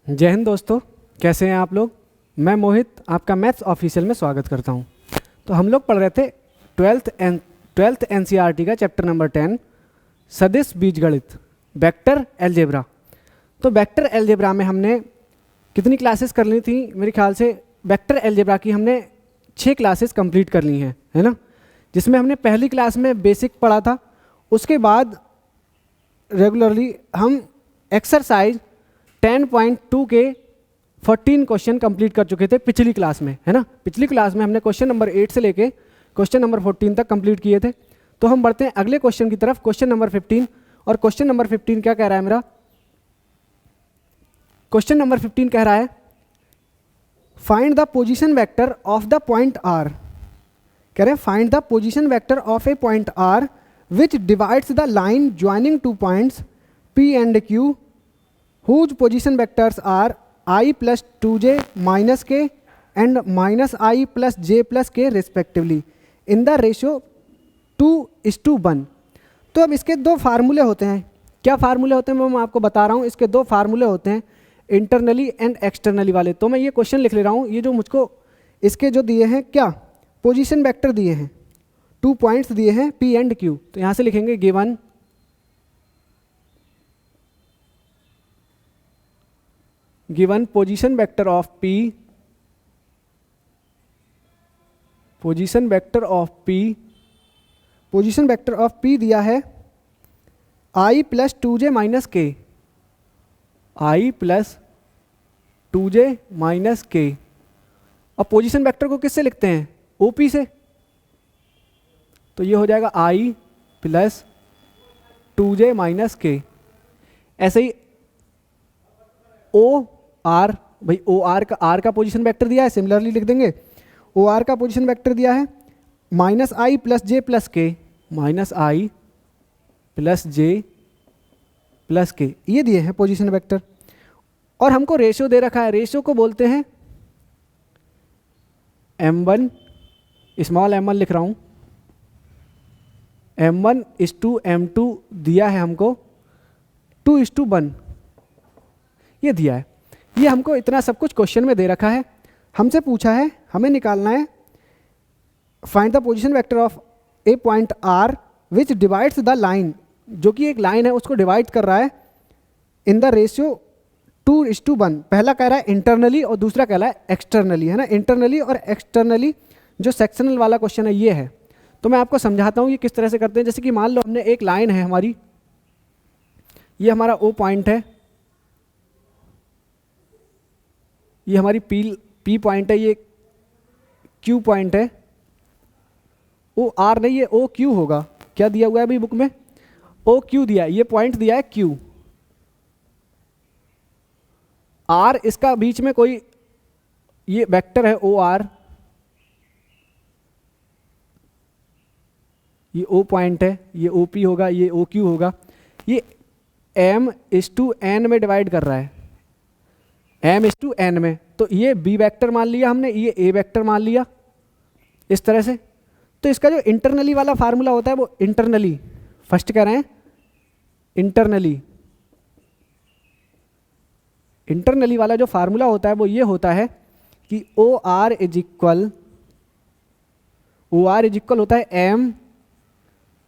जय हिंद दोस्तों, कैसे हैं आप लोग। मैं मोहित आपका मैथ्स ऑफिशियल में स्वागत करता हूं। तो हम लोग पढ़ रहे थे ट्वेल्थ एनसीईआरटी का चैप्टर नंबर 10 सदिश बीजगणित वेक्टर अलजेब्रा। तो वेक्टर अलजेब्रा में हमने कितनी क्लासेस कर ली थी? मेरे ख्याल से वेक्टर अलजेब्रा की हमने 6 क्लासेस कंप्लीट कर ली हैं, है ना। जिसमें हमने पहली क्लास में बेसिक पढ़ा था, उसके बाद रेगुलरली हम एक्सरसाइज 10.2 के 14 क्वेश्चन कंप्लीट कर चुके थे पिछली क्लास में, है ना। पिछली क्लास में हमने क्वेश्चन नंबर 8 से लेके क्वेश्चन नंबर 14 तक कंप्लीट किए थे। तो हम बढ़ते हैं अगले क्वेश्चन की तरफ, क्वेश्चन नंबर 15। और क्वेश्चन नंबर 15 क्या कह रहा है मेरा? क्वेश्चन नंबर 15 कह रहा है find the position vector of the point R. कह रहे हैं find the position vector of a point R which divides the line joining two points P and Q whose position vectors are I plus 2j minus k and minus I plus j plus k respectively in the ratio 2:1। तो अब इसके दो फार्मूले होते हैं। क्या फार्मूले होते हैं वो मैं आपको बता रहा हूँ। इसके दो फार्मूले होते हैं, इंटरनली एंड एक्सटर्नली वाले। तो मैं ये क्वेश्चन लिख ले रहा हूँ। ये जो मुझको इसके जो दिए हैं, क्या पोजीशन वेक्टर दिए हैं, 2 पॉइंट्स दिए हैं P एंड Q। तो यहाँ से लिखेंगे given position vector of P, position vector of P दिया है I प्लस 2j माइनस के, I प्लस 2j माइनस के। अब पोजीशन वेक्टर को किससे लिखते हैं? OP से। तो ये हो जाएगा I प्लस 2j माइनस के। ऐसे ही OR, भाई OR का पोजीशन वेक्टर दिया है, सिमिलरली लिख देंगे। OR का पोजीशन वेक्टर दिया है minus I plus j plus k, minus I plus j plus k, ये दिए हैं पोजीशन वेक्टर। और हमको रेशियो दे रखा है, रेशियो को बोलते हैं m1, स्मॉल m1 लिख रहा हूँ, m1:m2 दिया है हमको 2:1, ये दिया है। ये हमको इतना सब कुछ क्वेश्चन में दे रखा है। हमसे पूछा है, हमें निकालना है find the position vector of a point R which divides the line, जो कि एक लाइन है उसको डिवाइड कर रहा है इन द रेशियो 2:1। पहला कह रहा है इंटरनली और दूसरा कह रहा है एक्सटर्नली, है ना। इंटरनली और एक्सटर्नली जो सेक्शनल वाला क्वेश्चन है ये है। तो मैं आपको समझाता हूँ ये किस तरह से करते हैं। जैसे कि मान लो हमने एक लाइन है हमारी, ये हमारा O पॉइंट है, ये हमारी P पॉइंट है, ये Q पॉइंट है। OR नहीं, ये OQ होगा। क्या दिया हुआ है अभी बुक में? OQ दिया है, ये पॉइंट दिया है Q। R इसका बीच में कोई ये वेक्टर है OR, ये O पॉइंट है, ये OP होगा, ये OQ होगा। ये m/n में डिवाइड कर रहा है, m/n में। तो ये B वेक्टर मान लिया हमने, ये A वेक्टर मान लिया, इस तरह से। तो इसका जो इंटरनली वाला फार्मूला होता है वो इंटरनली, फर्स्ट कह रहे हैं इंटरनली वाला जो फार्मूला होता है वो ये होता है कि OR इज इक्वल होता है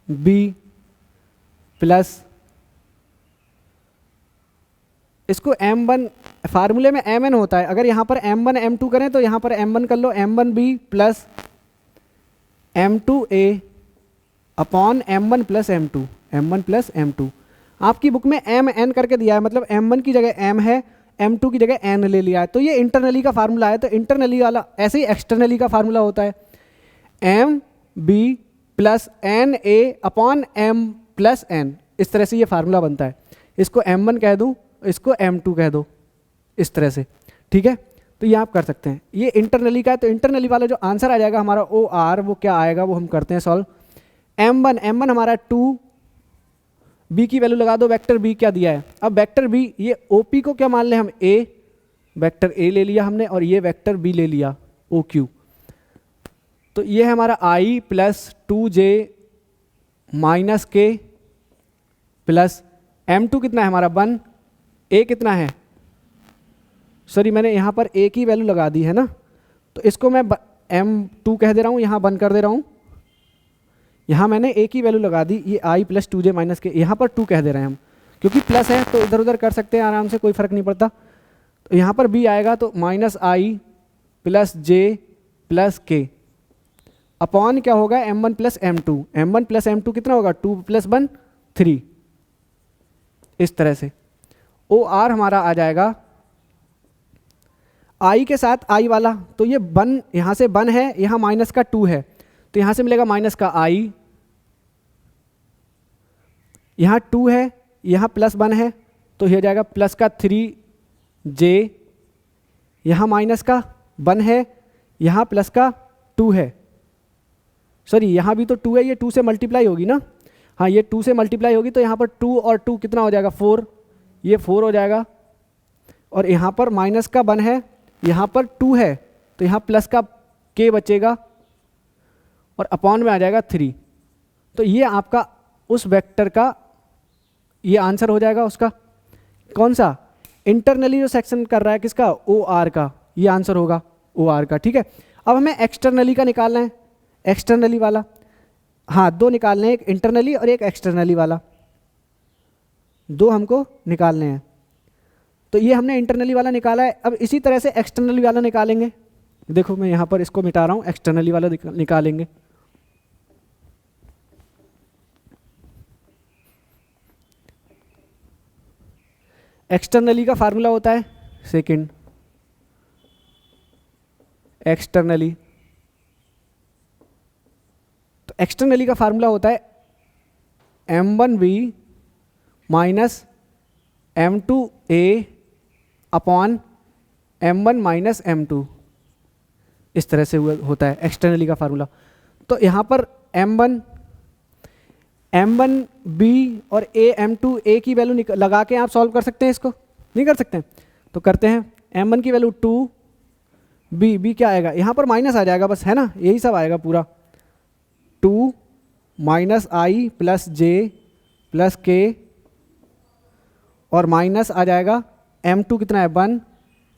MB प्लस, इसको M1 फार्मूले में MN होता है। अगर यहाँ पर M1 M2 करें तो यहाँ पर M1 कर लो, M1B plus M2A upon M1 plus M2। आपकी बुक में MN करके दिया है, मतलब M1 की जगह M है, M2 की जगह N ले लिया है। तो ये इंटरनली का फार्मूला है। तो इंटरनली वाला ऐसे ही एक्सटर्नली का फार्मूला होता है MB plus NA upon M plus N। इस तरह से ये फार्मूला बनता है। इसको M1 कह दूँ, इसको M2 कह दो, इस तरह से, ठीक है। तो ये आप कर सकते हैं। ये इंटरनली का है। तो इंटरनली वाला जो आंसर आ जाएगा हमारा OR, वो क्या आएगा वो हम करते हैं सॉल्व। M1 हमारा 2, B की वैल्यू लगा दो, वेक्टर B क्या दिया है। अब वेक्टर B, ये OP को क्या मान लें हम, A, वेक्टर A ले लिया हमने, और ये वेक्टर B ले लिया OQ। तो ये है हमारा I प्लस 2j माइनस के प्लस M2 कितना है हमारा 1, A कितना है सॉरी मैंने यहाँ पर ए की वैल्यू लगा दी है ना, तो इसको मैं M2 कह दे रहा हूँ, यहाँ बंद कर दे रहा हूँ। यहाँ मैंने ए की वैल्यू लगा दी, ये i प्लस 2j माइनस के, यहाँ पर 2 कह दे रहे हैं हम, क्योंकि प्लस है तो इधर उधर कर सकते हैं आराम से, कोई फ़र्क नहीं पड़ता। तो यहाँ पर b आएगा तो minus i plus j plus के अपॉन क्या होगा m1 plus M2। M1 plus M2 कितना होगा 2 प्लस 1 3। इस तरह से ओ आर हमारा आ जाएगा i के साथ i वाला, तो ये 1 यहाँ से 1 है, यहाँ माइनस का 2 है, तो यहाँ से मिलेगा माइनस का i, यहाँ 2 है, यहाँ प्लस 1 है, तो ये हो जाएगा प्लस का 3j, यहाँ माइनस का 1 है, यहाँ प्लस का 2 है, सॉरी यहाँ भी तो 2 है, ये 2 से मल्टीप्लाई होगी ना, हाँ ये 2 से मल्टीप्लाई होगी, तो यहाँ पर 2 और 2 कितना हो जाएगा 4, ये 4 हो जाएगा, और यहाँ पर माइनस का 1 है, यहाँ पर 2 है, तो यहाँ प्लस का k बचेगा और अपॉन में आ जाएगा 3। तो ये आपका उस वेक्टर का ये आंसर हो जाएगा उसका, कौन सा इंटरनली जो सेक्शन कर रहा है किसका ओ आर का, ये आंसर होगा ओ आर का। ठीक है, अब हमें एक्सटर्नली का निकालना है, एक्सटर्नली वाला, हाँ 2 निकालने हैं, एक इंटरनली और एक एक्सटर्नली वाला, 2 हमको निकालने हैं। तो ये हमने इंटरनली वाला निकाला है, अब इसी तरह से एक्सटर्नली वाला निकालेंगे। देखो मैं यहाँ पर इसको मिटा रहा हूँ, एक्सटर्नली वाला निकालेंगे। एक्सटर्नली का फार्मूला होता है सेकंड, एक्सटर्नली, तो एक्सटर्नली का फार्मूला होता है m1b minus m2a upon m1 minus M2, इस तरह से होता है एक्सटर्नली का फार्मूला। तो यहाँ पर M1b और M2 a की वैल्यू लगा के आप सॉल्व कर सकते हैं, इसको नहीं कर सकते हैं तो करते हैं। M1 की वैल्यू 2, b क्या आएगा, यहाँ पर माइनस आ जाएगा बस, है ना, यही सब आएगा पूरा, 2 minus i plus j plus k, और माइनस आ जाएगा M2 कितना है 1,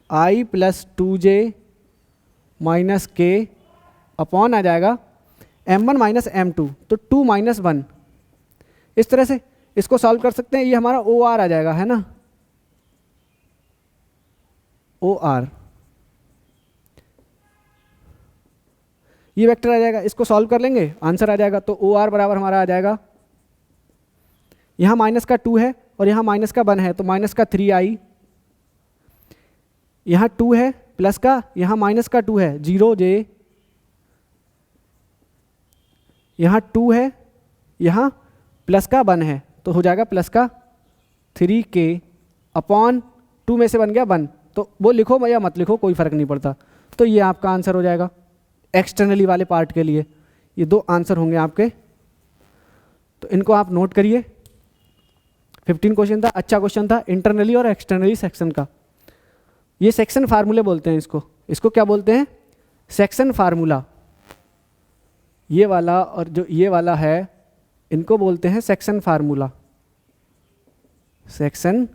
i plus 2j minus k upon आ जाएगा M1 माइनस M2, तो 2 माइनस 1, इस तरह से इसको सॉल्व कर सकते हैं। ये हमारा ओ आर आ जाएगा, है ना, ओ आर, ये वेक्टर आ जाएगा, इसको सॉल्व कर लेंगे आंसर आ जाएगा। तो ओ आर बराबर हमारा आ जाएगा, यहाँ माइनस का 2 है और यहाँ माइनस का 1 है, तो माइनस का 3i, यहाँ 2 है प्लस का, यहाँ माइनस का 2 है 0j, यहाँ 2 है, यहाँ प्लस का 1 है, तो हो जाएगा प्लस का 3k अपॉन 2 में से बन गया 1, तो वो लिखो या मत लिखो कोई फ़र्क नहीं पड़ता। तो ये आपका आंसर हो जाएगा एक्सटर्नली वाले पार्ट के लिए, ये 2 आंसर होंगे आपके, तो इनको आप नोट करिए। 15 क्वेश्चन था, अच्छा क्वेश्चन था, इंटरनली और एक्सटर्नली सेक्शन का। ये सेक्शन फार्मूले बोलते हैं इसको क्या बोलते हैं, सेक्शन फार्मूला। ये वाला और जो ये वाला है इनको बोलते हैं सेक्शन फार्मूला, सेक्शन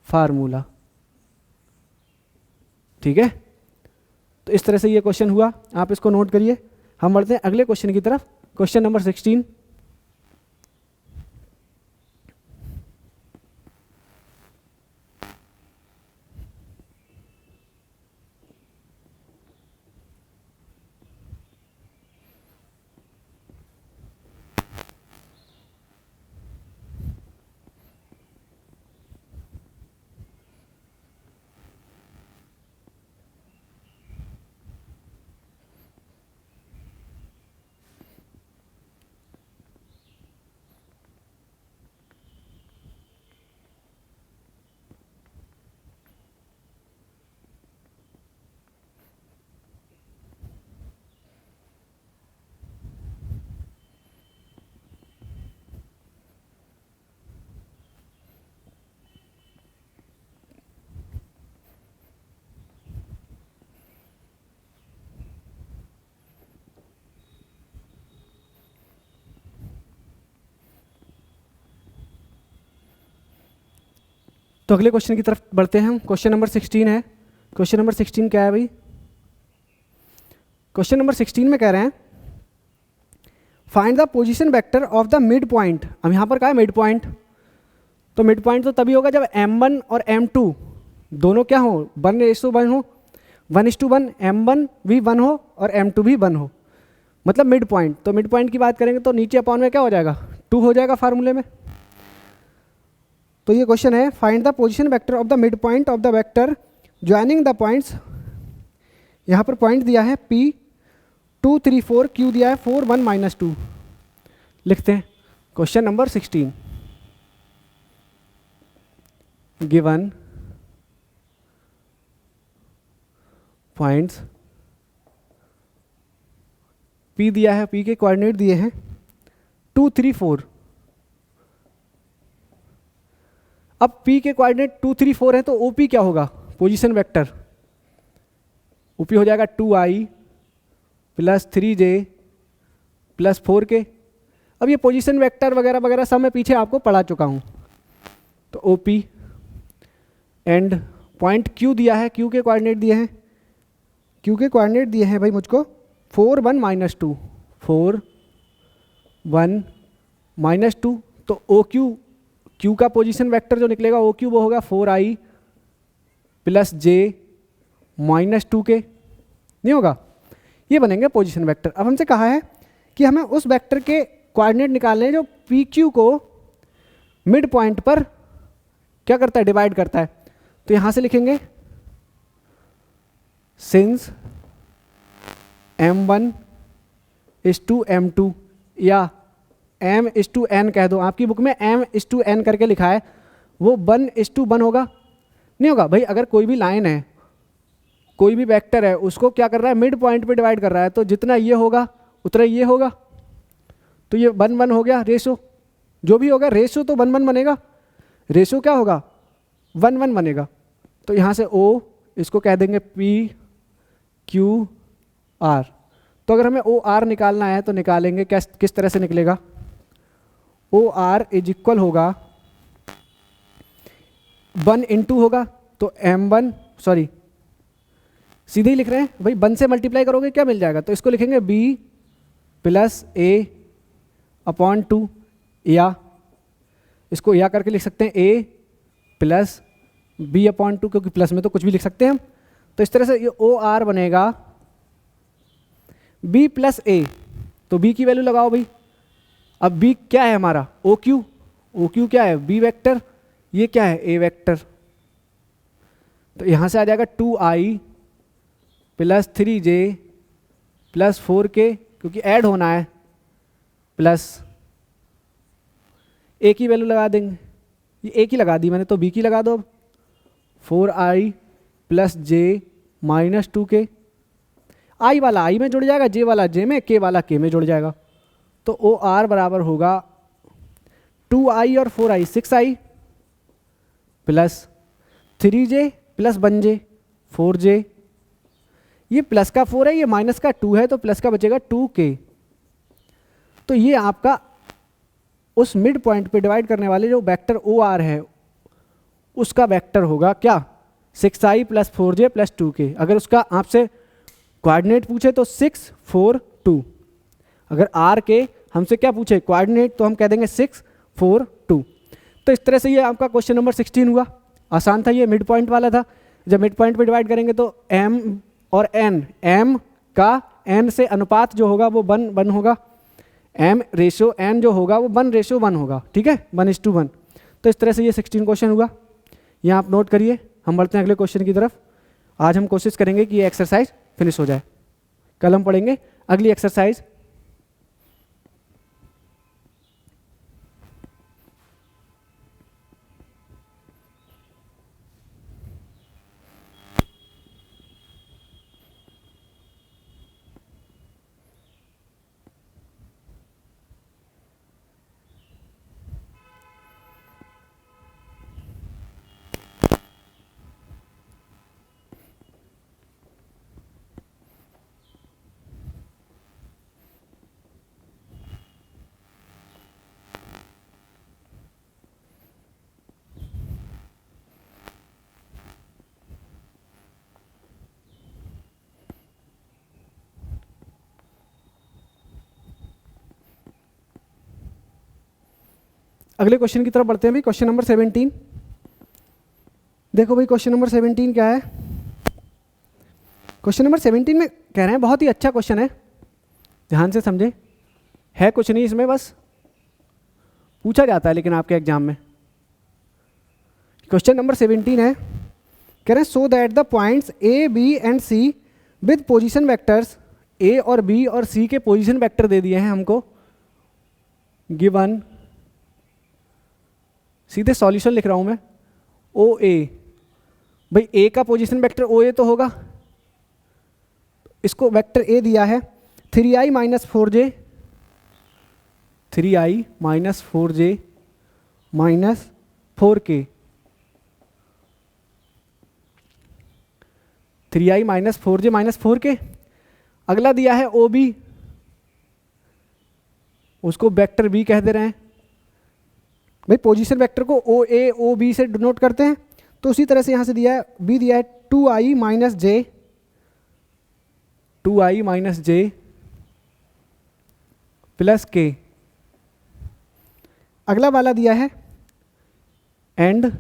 फार्मूला। ठीक है, तो इस तरह से ये क्वेश्चन हुआ, आप इसको नोट करिए। हम बढ़ते हैं अगले क्वेश्चन की तरफ, क्वेश्चन नंबर 16। तो अगले क्वेश्चन की तरफ बढ़ते हैं हम। क्वेश्चन नंबर 16 है। क्वेश्चन नंबर 16 क्या है भाई? क्वेश्चन नंबर 16 में कह रहे हैं find the position vector of the mid point. अब यहाँ पर क्या है? Mid point. तो मिड पॉइंट तो तभी होगा जब m1 और m2 दोनों क्या हो? 1:1 हो, 1:1, m1 भी 1 हो और m2 भी 1 हो, मतलब मिड पॉइंट। तो मिड पॉइंट की बात करेंगे तो नीचे अपॉन में क्या हो जाएगा? 2 हो जाएगा फार्मूले में। तो ये क्वेश्चन है find the position vector of the mid point of the vector joining the points. यहाँ पर पॉइंट दिया है p 2 3 4, q दिया है 4 1 -2। लिखते हैं question number 16 given points p दिया है, p के कोऑर्डिनेट दिए हैं 2 3 4। अब p के कोऑर्डिनेट 2 3 4 है तो OP क्या होगा? पोजीशन वेक्टर OP हो जाएगा 2i + 3j + 4k। अब ये पोजीशन वेक्टर वगैरह वगैरह सब मैं पीछे आपको पढ़ा चुका हूँ। तो OP एंड पॉइंट Q दिया है, Q के कोऑर्डिनेट दिए हैं, Q के कोऑर्डिनेट दिए हैं भाई मुझको 4 1 -2, 4 1 -2। तो OQ, Q का पोजीशन वेक्टर जो निकलेगा OQ वो होगा 4i + j - 2k, नहीं होगा? ये बनेंगे पोजीशन वेक्टर। अब हमसे कहा है कि हमें उस वेक्टर के कोऑर्डिनेट निकालने हैं जो PQ को मिड पॉइंट पर क्या करता है? डिवाइड करता है। तो यहाँ से लिखेंगे सिंस m1 = m2 या m/n कह दो, आपकी बुक में m/n करके लिखा है, वो 1:1 होगा, नहीं होगा भाई? अगर कोई भी लाइन है, कोई भी वेक्टर है, उसको क्या कर रहा है? मिड पॉइंट पे डिवाइड कर रहा है, तो जितना ये होगा उतना ये होगा। तो ये 1 1 हो गया रेशो, जो भी होगा रेशो तो 1 1 बनेगा, रेशो क्या होगा? 1 1 बनेगा। तो यहाँ से O इसको कह देंगे PQR। तो अगर हमें OR निकालना है तो निकालेंगे किस तरह से निकलेगा? OR = होगा 1 × होगा, तो m1 सॉरी सीधे ही लिख रहे हैं भाई, 1 से मल्टीप्लाई करोगे क्या मिल जाएगा? तो इसको लिखेंगे B + A/2, या इसको या करके लिख सकते हैं A + B/2, क्योंकि प्लस में तो कुछ भी लिख सकते हैं हम। तो इस तरह से ये OR बनेगा B + A। तो B की वैल्यू लगाओ भाई। अब B क्या है हमारा? OQ। OQ क्या है? B vector. ये क्या है? A vector. तो यहाँ से आ जाएगा 2i + 3j + 4k, क्योंकि ऐड होना है, प्लस A की वैल्यू लगा देंगे। ये A की लगा दी मैंने, तो B की लगा दो अब। 4i + j - 2k। I वाला I में जुड़ जाएगा, J वाला J में, K वाला K में जुड़ जाएगा। तो OR बराबर होगा 2i और 4i 6i + 3j + 1j 4j। ये प्लस का 4 है, ये माइनस का 2 है, तो प्लस का बचेगा 2k। तो ये आपका उस मिड पॉइंट पे डिवाइड करने वाले जो वेक्टर OR है उसका वेक्टर होगा क्या? 6i + 4j + 2k। अगर उसका आपसे कोऑर्डिनेट पूछे तो 6 4 2। अगर R के हमसे क्या पूछे? कोऑर्डिनेट, तो हम कह देंगे 6 4 2। तो इस तरह से ये आपका क्वेश्चन नंबर 16 हुआ। आसान था, ये मिड पॉइंट वाला था। जब मिड पॉइंट पे डिवाइड करेंगे तो m और n, m का n से अनुपात जो होगा वो 1 1 होगा, m/n जो होगा वो 1:1 होगा, ठीक है, 1:1। तो इस तरह से ये 16 क्वेश्चन हुआ। यहाँ आप नोट करिए। हम बढ़ते हैं अगले क्वेश्चन की तरफ। आज हम कोशिश करेंगे कि ये एक्सरसाइज फिनिश हो जाए। कल हम पढ़ेंगे अगली एक्सरसाइज। अगले क्वेश्चन की तरफ बढ़ते हैं भाई। Question number 17। देखो भाई क्वेश्चन नंबर 17 क्या है। क्वेश्चन नंबर 17 में कह रहे हैं, बहुत ही अच्छा क्वेश्चन है, ध्यान से समझे, है कुछ नहीं इसमें, बस पूछा जाता है लेकिन आपके एग्जाम में। क्वेश्चन नंबर 17 है, कह रहे हैं so that the points A B and C with position vectors, A और बी और सी के पोजीशन वेक्टर दे दिए हैं हमको, गिवन, सीधे सॉल्यूशन लिख रहा हूं मैं, ओ ए, भाई ए का पोजीशन वेक्टर ओ ए तो होगा, इसको वेक्टर ए दिया है 3i minus 4j, 3i minus 4j minus 4k, 3i minus 4j minus 4k। अगला दिया है ओ बी, उसको वेक्टर बी कह दे रहे हैं भाई, पोजीशन वेक्टर को ओ ए ओ बी से डिनोट करते हैं, तो उसी तरह से यहां से दिया है, बी दिया है 2i माइनस जे, 2i माइनस जे प्लस के। अगला वाला दिया है एंड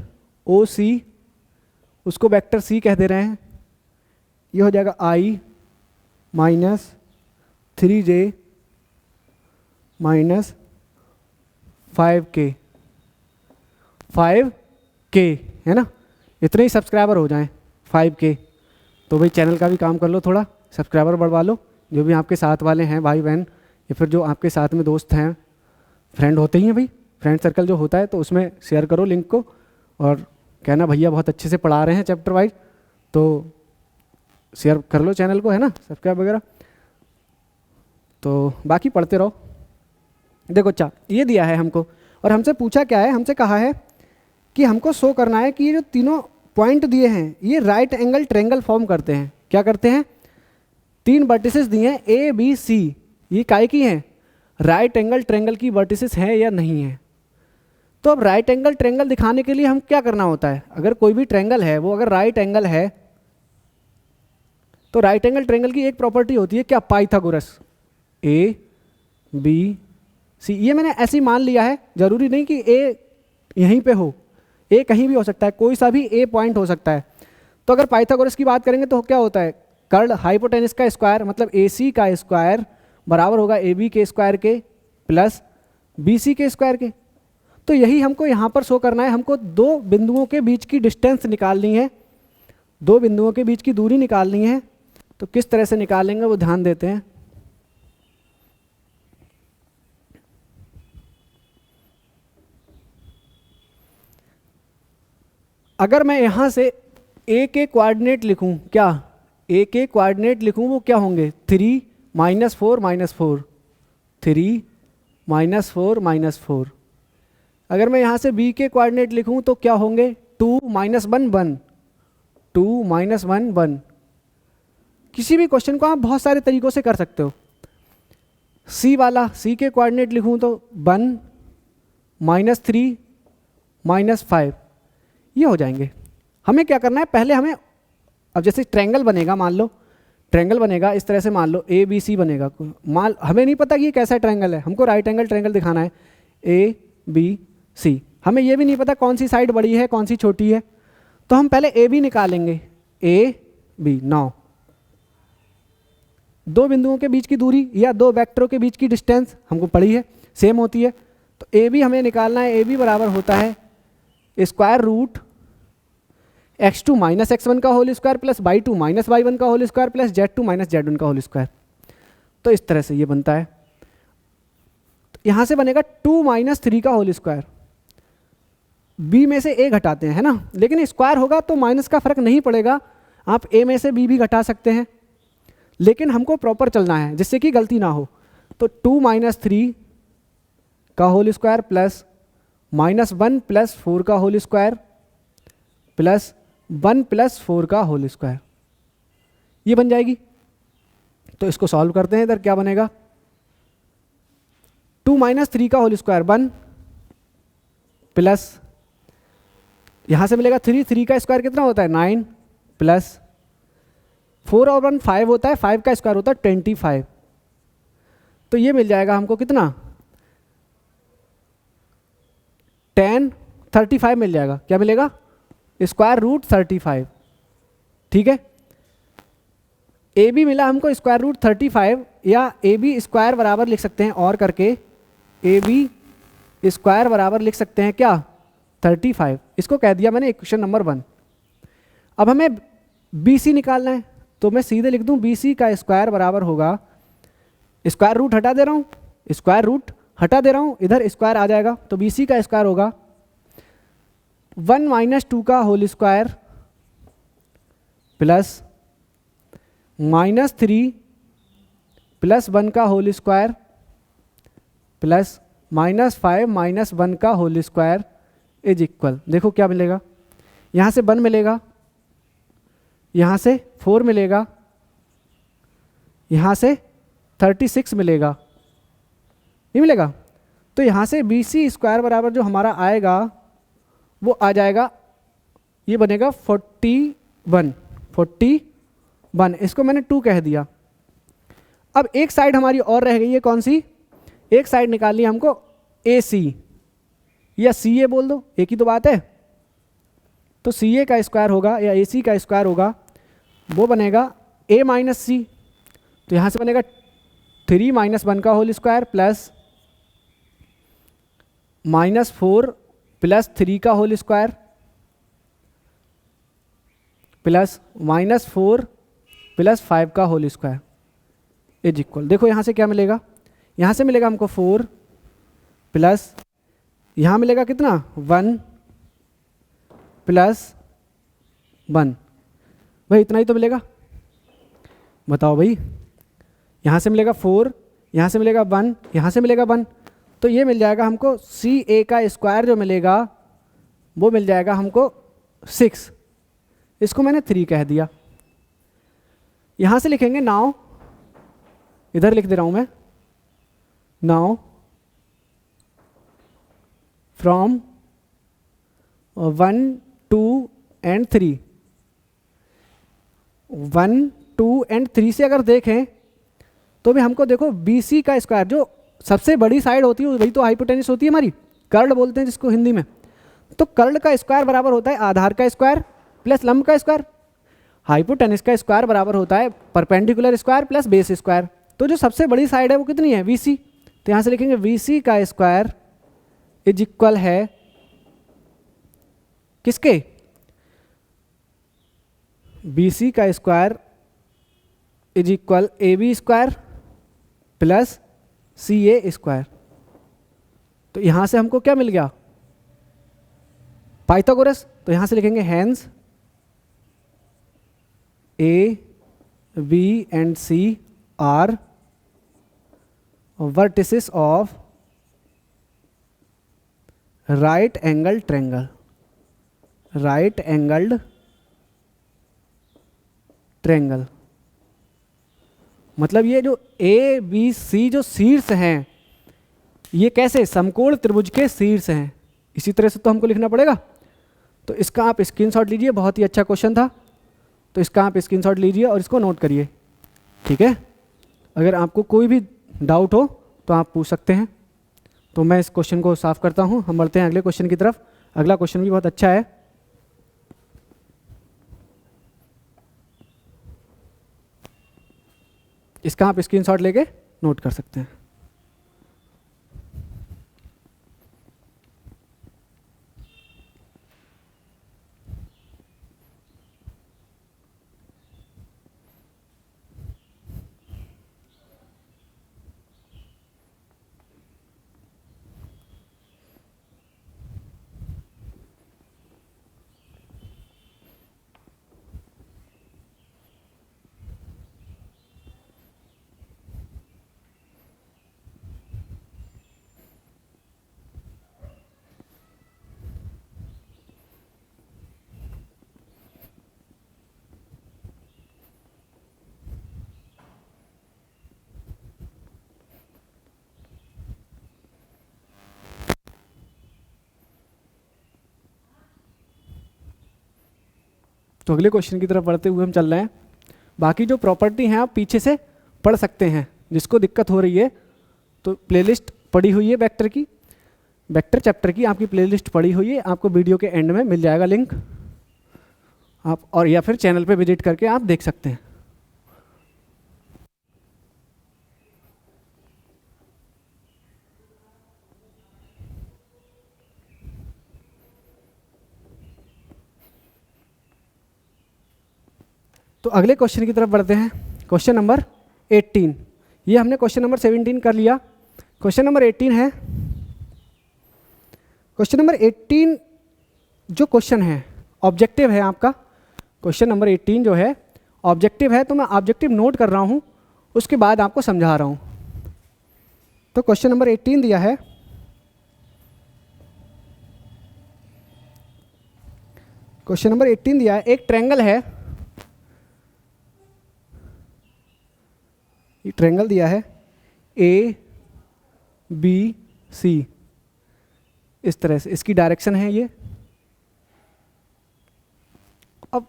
ओ सी, उसको वेक्टर सी कह दे रहे हैं, ये हो जाएगा i minus 3j minus 5k, 5k है ना, इतने ही सब्सक्राइबर हो जाएं 5k, तो भाई चैनल का भी काम कर लो, थोड़ा सब्सक्राइबर बढ़वा लो, जो भी आपके साथ वाले हैं भाई बहन, या फिर जो आपके साथ में दोस्त हैं, फ्रेंड होते ही हैं भाई, फ्रेंड सर्कल जो होता है, तो उसमें शेयर करो लिंक को, और कहना भैया बहुत अच्छे से पढ़ा रहे हैं चैप्टर वाइज, तो शेयर कर लो चैनल को, है ना, सब्सक्राइब वगैरह। तो बाकी पढ़ते रहो। देखो अच्छा, ये दिया है हमको, और हमसे पूछा क्या है, हमसे कहा है कि हमको शो करना है कि ये जो तीनों पॉइंट दिए हैं ये राइट एंगल ट्रायंगल फॉर्म करते हैं। क्या करते हैं, तीन वर्टिसेस दिए हैं ए बी सी, ये काय की हैं, राइट एंगल ट्रायंगल की वर्टिसेस हैं या नहीं है। तो अब राइट एंगल ट्रायंगल दिखाने के लिए हम क्या करना होता है, अगर कोई भी ट्रायंगल है वो अगर राइट एंगल है, तो राइट एंगल ट्रायंगल की एक प्रॉपर्टी होती है क्या, पाइथागोरस, ए बी सी, ये मैंने ऐसे ही मान लिया है, जरूरी नहीं कि ए यहीं पे हो, ए कहीं भी हो सकता है, कोई सा भी ए पॉइंट हो सकता है। तो अगर पाइथागोरस की बात करेंगे तो क्या होता है, कर्ल हाइपोटेनस का स्क्वायर मतलब ए सी का स्क्वायर बराबर होगा ए बी के स्क्वायर के प्लस बी सी के स्क्वायर के। तो यही हमको यहाँ पर शो करना है, हमको दो बिंदुओं के बीच की डिस्टेंस निकालनी है, दो बिंदुओं के बीच की दूरी निकालनी है। तो किस तरह से निकालेंगे वो ध्यान देते हैं। अगर मैं यहाँ से ए के कोऑर्डिनेट लिखूँ, क्या ए के कोऑर्डिनेट लिखूँ, वो क्या होंगे 3 माइनस 4 माइनस 4, 3 माइनस 4 माइनस 4। अगर मैं यहाँ से बी के कोऑर्डिनेट लिखूँ तो क्या होंगे 2 माइनस 1 1, 2 माइनस 1 1। किसी भी क्वेश्चन को आप बहुत सारे तरीक़ों से कर सकते हो। सी वाला, सी के कोऑर्डिनेट लिखूँ तो 1 माइनस 3 माइनस 5, ये हो जाएंगे। हमें क्या करना है, पहले हमें, अब जैसे ट्रायंगल बनेगा, मान लो ट्रायंगल बनेगा इस तरह से, मान लो ए बी सी बनेगा, हमें नहीं पता कि ये कैसा ट्रायंगल है, हमको राइट एंगल ट्रायंगल दिखाना है ए बी सी, हमें ये भी नहीं पता कौन सी साइड बड़ी है कौन सी छोटी है, तो हम पहले ए बी निकालेंगे, ए बी। नाउ दो बिंदुओं के बीच की दूरी या दो वेक्टरों के बीच की डिस्टेंस हमको पड़ी है, सेम होती है, तो ए बी हमें निकालना है। ए बी बराबर होता है square root x2 minus x1 का whole square plus y2 minus y1 का whole square plus z2 minus z1 का होल स्क्वायर। तो इस तरह से ये बनता है। तो यहाँ से बनेगा 2 माइनस 3 का होल स्क्वायर, b में से a घटाते हैं, है ना, लेकिन स्क्वायर होगा तो माइनस का फर्क नहीं पड़ेगा, आप a में से b भी घटा सकते हैं, लेकिन हमको प्रॉपर चलना है जिससे कि गलती ना हो। तो 2 माइनस 3 का होल स्क्वायर प्लस माइनस 1 प्लस 4 का होल स्क्वायर प्लस 1 प्लस 4 का होल स्क्वायर, ये बन जाएगी। तो इसको सॉल्व करते हैं, इधर क्या बनेगा 2 माइनस 3 का होल स्क्वायर 1 प्लस यहाँ से मिलेगा 3, 3 का स्क्वायर कितना होता है 9 प्लस 4 और 1 5 होता है, 5 का स्क्वायर होता है 25। तो ये मिल जाएगा हमको कितना tan 35 मिल जाएगा। क्या मिलेगा? Square root 35। ठीक है, ए बी मिला हमको स्क्वायर रूट 35, या ए बी स्क्वायर बराबर लिख सकते हैं और करके ए बी स्क्वायर बराबर लिख सकते हैं क्या? 35। इसको कह दिया मैंने इक्वेशन नंबर 1। अब हमें बी सी निकालना है, तो मैं सीधे लिख दूं बी सी का स्क्वायर बराबर होगा, स्क्वायर रूट हटा दे रहा हूँ, स्क्वायर रूट हटा दे रहा हूँ, इधर स्क्वायर आ जाएगा, तो बी सी का स्क्वायर होगा 1 - 2 का होल स्क्वायर प्लस -3 + 1 का होल स्क्वायर प्लस -5 - 1 का होल स्क्वायर इज इक्वल, देखो क्या मिलेगा, यहाँ से 1 मिलेगा, यहाँ से 4 मिलेगा, यहाँ से 36 मिलेगा, नहीं मिलेगा? तो यहाँ से बी सी स्क्वायर बराबर जो हमारा आएगा वो आ जाएगा, ये बनेगा 41। इसको मैंने 2 कह दिया। अब एक साइड हमारी और रह गई है, कौन सी? एक साइड निकालनी है हमको ए सी, या सी ए बोल दो, एक ही तो बात है। तो सी ए का स्क्वायर होगा या ए सी का स्क्वायर होगा, वो बनेगा a - c, तो यहाँ से बनेगा 3 - 1 का होल स्क्वायर प्लस -4 + 3 का होल स्क्वायर प्लस -4 + 5 का होल स्क्वायर इज इक्वल, देखो यहाँ से क्या मिलेगा, यहाँ से मिलेगा हमको 4 प्लस यहाँ मिलेगा कितना 1 + 1, भाई इतना ही तो मिलेगा, बताओ भाई। यहाँ से मिलेगा 4, यहाँ से मिलेगा 1, यहाँ से मिलेगा 1, तो ये मिल जाएगा हमको सी ए का स्क्वायर जो मिलेगा वो मिल जाएगा हमको 6, इसको मैंने 3 कह दिया। यहाँ से लिखेंगे नाउ, इधर लिख दे रहा हूँ मैं, नाउ फ्रॉम 1, 2 and 3, 1, 2 and 3 से अगर देखें तो भी हमको देखो बी सी का स्क्वायर, जो सबसे बड़ी साइड होती है वही तो हाइपोटेनिस होती है हमारी, कर्ल बोलते हैं जिसको हिंदी में। तो कर्ल का स्क्वायर बराबर होता है आधार का स्क्वायर प्लस लंब का स्क्वायर, हाइपोटेनिस का स्क्वायर बराबर होता है perpendicular square plus base square. तो जो सबसे बड़ी साइड है वो कितनी है? वी सी, तो यहाँ से लिखेंगे वी सी का स्क्वायर इज इक्वल है किसके? बी सी का square is equal A B square plus C A square. तो यहाँ से हमको क्या मिल गया? पाइथागोरस। तो यहाँ से लिखेंगे hence A B and C are vertices of right angle triangle, right angled triangle. मतलब ये जो ए बी सी जो शीर्ष हैं ये कैसे? समकोण त्रिभुज के शीर्ष हैं। इसी तरह से तो हमको लिखना पड़ेगा। तो इसका आप स्क्रीनशॉट लीजिए, बहुत ही अच्छा क्वेश्चन था, तो इसका आप स्क्रीनशॉट लीजिए और इसको नोट करिए, ठीक है। अगर आपको कोई भी डाउट हो तो आप पूछ सकते हैं। तो मैं इस क्वेश्चन को साफ करता हूँ, हम बढ़ते हैं अगले क्वेश्चन की तरफ। अगला क्वेश्चन भी बहुत अच्छा है। इसका आप स्क्रीनशॉट लेके नोट कर सकते हैं। तो अगले क्वेश्चन की तरफ बढ़ते हुए हम चल रहे हैं। बाकी जो प्रॉपर्टी हैं आप पीछे से पढ़ सकते हैं, जिसको दिक्कत हो रही है तो प्लेलिस्ट पड़ी हुई है वेक्टर की, वेक्टर चैप्टर की आपकी प्लेलिस्ट पड़ी हुई है, आपको वीडियो के एंड में मिल जाएगा लिंक, आप और या फिर चैनल पे विजिट करके आप देख सकते हैं। तो अगले क्वेश्चन की तरफ बढ़ते हैं। क्वेश्चन नंबर 18, ये हमने क्वेश्चन नंबर 17 कर लिया। क्वेश्चन नंबर 18 है, क्वेश्चन नंबर 18 जो क्वेश्चन है ऑब्जेक्टिव है आपका। क्वेश्चन नंबर 18 जो है ऑब्जेक्टिव है, तो मैं ऑब्जेक्टिव नोट कर रहा हूँ, उसके बाद आपको समझा रहा हूँ। तो क्वेश्चन नंबर 18 दिया है, क्वेश्चन नंबर 18 दिया है, एक ट्रायंगल है, ये ट्रायंगल दिया है ए बी सी, इस तरह से इसकी डायरेक्शन है ये। अब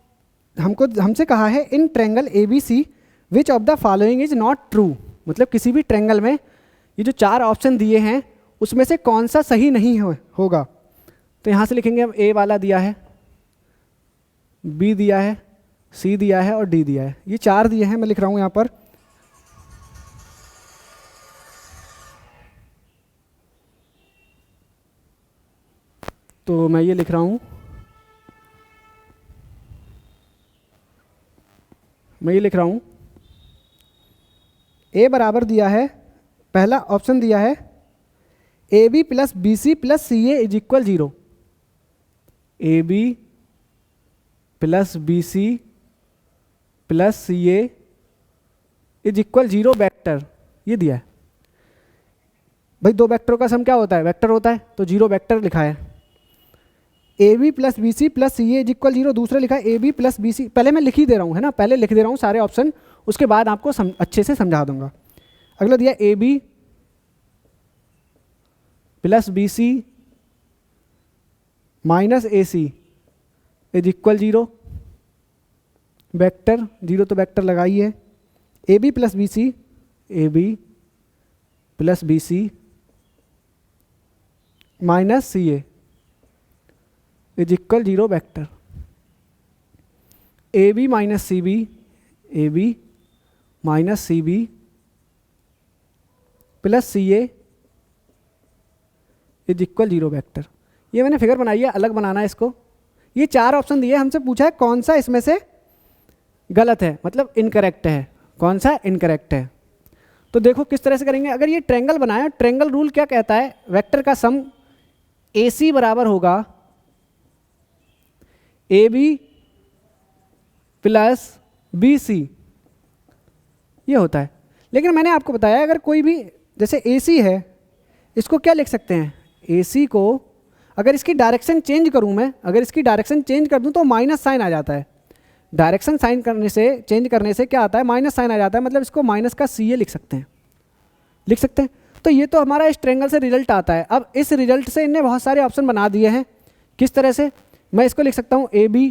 हमसे कहा है in triangle A B C which of the following is not true, मतलब किसी भी ट्रायंगल में ये जो 4 ऑप्शन दिए हैं उसमें से कौन सा सही नहीं होगा। तो यहाँ से लिखेंगे हम, ए वाला दिया है, बी दिया है, सी दिया है और डी दिया है, ये 4 दिए हैं। मैं लिख रहा हूँ यहाँ पर, तो मैं ये लिख रहा हूँ, ए बराबर दिया है, पहला ऑप्शन दिया है A B plus B C plus C A is equal 0, A B plus B C plus C A is equal 0 vector, ये दिया है। भाई 2 वेक्टरों का सम क्या होता है, वेक्टर होता है, तो 0 वेक्टर लिखा है। A B plus B C plus C A is equal 0, दूसरा लिखा है A B plus B C, पहले मैं लिख ही दे रहा हूँ, है ना, पहले लिख दे रहा हूँ सारे ऑप्शन, उसके बाद आपको अच्छे से समझा दूंगा। अगला दिया A B plus B C minus A C is equal 0 vector, 0 तो वेक्टर लगाई है। A B plus B C, A B plus B C minus C A is equal 0 vector, A B minus C B, A B minus C B plus C A is equal 0 vector. ये मैंने figure बनाई है, अलग बनाना है इसको। ये 4 option दिए, हमसे पूछा है कौन सा इसमें से गलत है, मतलब इनकरेक्ट है, कौन सा इनकरेक्ट है। तो देखो किस तरह से करेंगे। अगर ये ट्रायंगल बनाया, ट्रायंगल रूल क्या कहता है, वेक्टर का सम ए सी बराबर होगा A B plus B C, ये होता है। लेकिन मैंने आपको बताया अगर कोई भी, जैसे ए सी है, इसको क्या लिख सकते हैं, ए सी को अगर इसकी डायरेक्शन चेंज करूं मैं, अगर इसकी डायरेक्शन चेंज कर दूं तो माइनस साइन आ जाता है। डायरेक्शन साइन करने से, चेंज करने से क्या आता है, माइनस साइन आ जाता है, मतलब इसको माइनस का सी ए लिख सकते हैं। तो ये तो हमारा इस ट्रायंगल से रिजल्ट आता है। अब इस रिजल्ट से इनने बहुत सारे ऑप्शन बना दिए हैं। किस तरह से, मैं इसको लिख सकता हूँ A B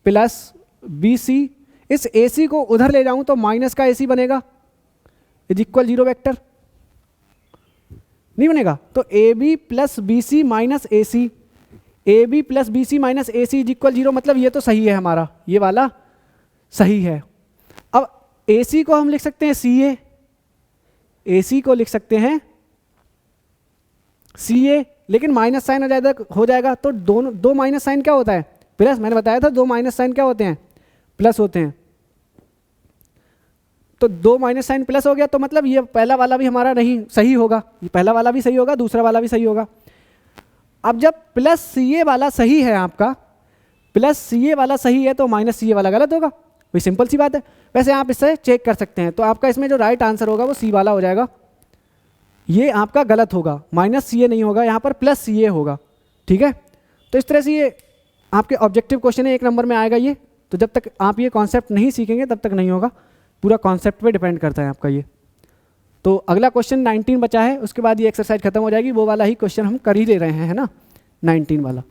plus B C, इस ए सी को उधर ले जाऊं तो माइनस का ए सी बनेगा इज इक्वल 0 वेक्टर, नहीं बनेगा। तो A B plus B C minus A C, A B plus B C minus A C is equal 0, मतलब ये तो सही है हमारा, ये वाला सही है। अब ए सी को हम लिख सकते हैं सी ए सी को लिख सकते हैं सी ए, लेकिन माइनस साइन हो जाएगा तो दोनों, 2 माइनस साइन क्या होता है, प्लस। मैंने बताया था 2 माइनस साइन क्या होते हैं, प्लस होते हैं। तो 2 माइनस साइन प्लस हो गया, तो मतलब ये पहला वाला भी हमारा नहीं सही होगा, ये पहला वाला भी सही होगा, दूसरा वाला भी सही होगा। अब जब प्लस सी ए वाला सही है आपका, प्लस सी ए वाला सही है तो माइनस सी ए वाला गलत होगा, वही सिंपल सी बात है। वैसे आप इससे चेक कर सकते हैं, तो आपका इसमें जो राइट आंसर होगा वो सी वाला हो जाएगा, ये आपका गलत होगा, माइनस सी ए नहीं होगा, यहाँ पर प्लस सी ए होगा, ठीक है। तो इस तरह से ये आपके ऑब्जेक्टिव क्वेश्चन है, 1 नंबर में आएगा ये। तो जब तक आप ये कॉन्सेप्ट नहीं सीखेंगे तब तक नहीं होगा, पूरा कॉन्सेप्ट पे डिपेंड करता है आपका ये। तो अगला क्वेश्चन 19 बचा है, उसके बाद ये एक्सरसाइज खत्म हो जाएगी, वो वाला ही क्वेश्चन हम कर ही ले रहे हैं, है ना, 19 वाला।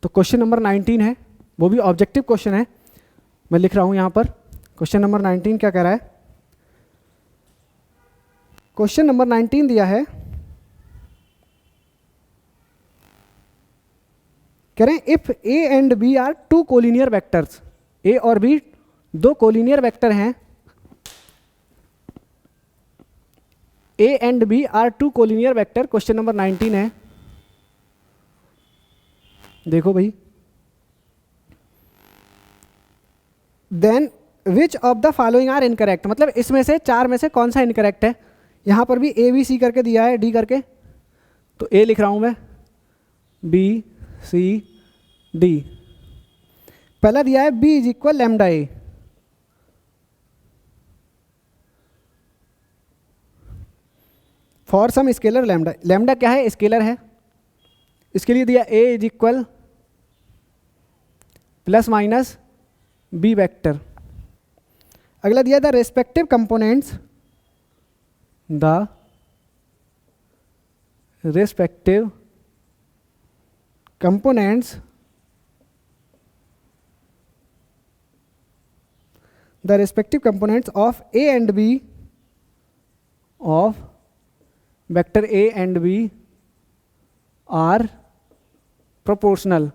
तो क्वेश्चन नंबर 19 है, वो भी ऑब्जेक्टिव क्वेश्चन है, मैं लिख रहा हूँ यहाँ पर। क्वेश्चन नंबर 19 क्या कह रहा है? क्वेश्चन नंबर 19 दिया है, कह रहे हैं if A and B are two collinear vectors, A और बी दो कोलिनियर वेक्टर हैं, A and B are two collinear vector, question number 19 है। देखो भाई, then which of the following are incorrect, मतलब इसमें से चार में से कौन सा इनकरेक्ट है। यहां पर भी ए बी सी करके दिया है, डी करके, तो ए लिख रहा हूं मैं, बी सी डी। पहला दिया है B is equal lambda A, for some scalar lambda, lambda क्या है? स्केलर है। इसके लिए दिया A is equal plus minus B vector. अगला दिया the respective components, the respective components, the respective components of A and B, of vector A and B are proportional,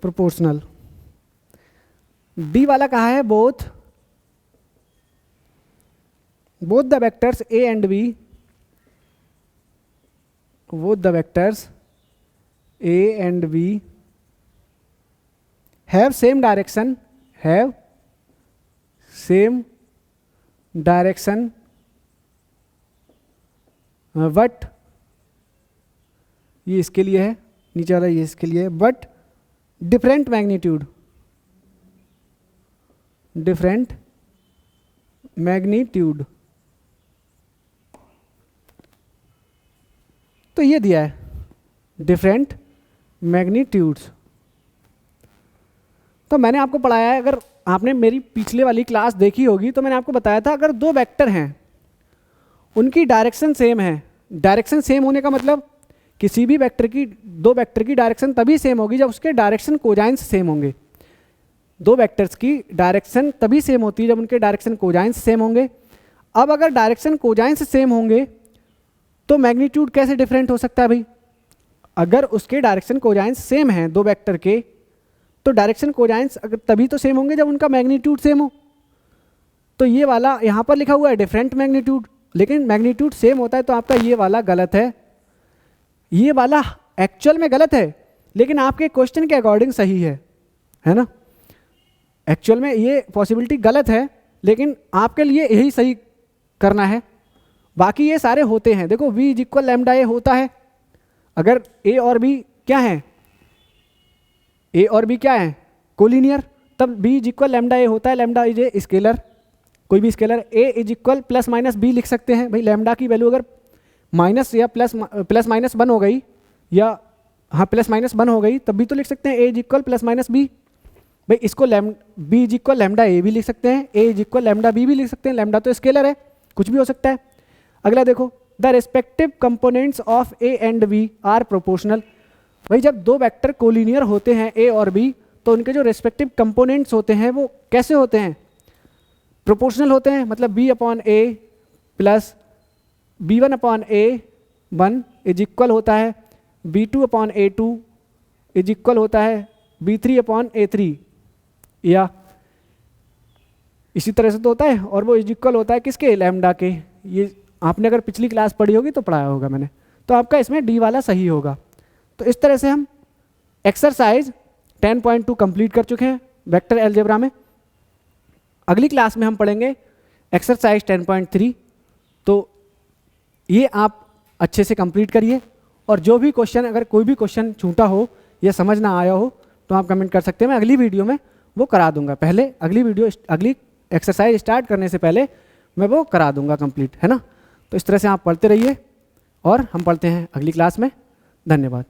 proportional। D वाला कहा है both the vectors A and B, both the vectors A and B have same direction, have same direction, but ये इसके लिए है, नीचे वाला ये इसके लिए है, but different magnitude, different magnitude। तो ये दिया है different magnitudes। तो मैंने आपको पढ़ाया है, अगर आपने मेरी पिछले वाली क्लास देखी होगी तो मैंने आपको बताया था, अगर दो वेक्टर हैं उनकी डायरेक्शन सेम है, डायरेक्शन सेम होने का मतलब किसी भी वेक्टर की, दो वेक्टर की डायरेक्शन तभी सेम होगी जब उसके डायरेक्शन कोजाइंस सेम होंगे। दो वेक्टर्स की डायरेक्शन तभी सेम होती है जब उनके डायरेक्शन कोजाइंस सेम होंगे। अब अगर डायरेक्शन कोजाइंस सेम होंगे तो मैग्नीट्यूड कैसे डिफरेंट हो सकता है भाई? अगर उसके डायरेक्शन कोजाइंस सेम हैं दो वेक्टर के, तो डायरेक्शन कोजाइंस अगर तभी तो सेम होंगे जब उनका मैग्नीट्यूड सेम हो। तो ये वाला यहाँ पर लिखा हुआ है डिफरेंट मैग्नीट्यूड, लेकिन मैग्नीट्यूड सेम होता है तो आपका ये वाला गलत है, ये वाला एक्चुअल में गलत है लेकिन आपके क्वेश्चन के अकॉर्डिंग सही है ना। एक्चुअल में ये पॉसिबिलिटी गलत है लेकिन आपके लिए यही सही करना है, बाकी ये सारे होते हैं। देखो v इज इक्वल लैम्डा ए होता है, अगर a और b क्या है, a और b क्या है कोलिनियर, तब b इज इक्वल लैम्डा ए होता है। लैम्डा इज ए स्केलर, कोई भी scalar. a is equal plus minus b लिख सकते हैं भाई, लैम्डा की वैल्यू अगर माइनस या प्लस माइनस वन हो गई, या हाँ प्लस माइनस वन हो गई तब भी तो लिख सकते हैं a is equal plus minus b भाई। इसको b इज इक्वल लैम्डा ए भी लिख सकते हैं, a is equal lambda b भी लिख सकते हैं, लैम्डा तो स्केलर है कुछ भी हो सकता है। अगला देखो, the respective components of a and b are proportional. भाई जब दो वेक्टर कोलिनियर होते हैं a और b तो उनके जो रेस्पेक्टिव कंपोनेंट्स होते हैं वो कैसे होते हैं, प्रोपोर्शनल होते हैं। मतलब b upon a plus b1 upon a1 is equal होता है b2 upon a2 is equal होता है b3 अपॉन a3, या इसी तरह से तो होता है, और वो इज इक्वल होता है किसके, लैम्डा के। ये आपने अगर पिछली क्लास पढ़ी होगी तो पढ़ाया होगा मैंने, तो आपका इसमें डी वाला सही होगा। तो इस तरह से हम एक्सरसाइज 10.2 कंप्लीट कर चुके हैं वेक्टर अलजेब्रा में। अगली क्लास में हम पढ़ेंगे एक्सरसाइज 10.3। तो ये आप अच्छे से कंप्लीट करिए, और जो भी क्वेश्चन, अगर कोई भी क्वेश्चन छूटा हो या समझ ना आया हो तो आप कमेंट कर सकते हैं, मैं अगली वीडियो में वो करा दूंगा। पहले अगली एक्सरसाइज स्टार्ट करने से पहले मैं वो करा दूंगा कंप्लीट, है ना। तो इस तरह से आप पढ़ते रहिए और हम पढ़ते हैं अगली क्लास में। धन्यवाद।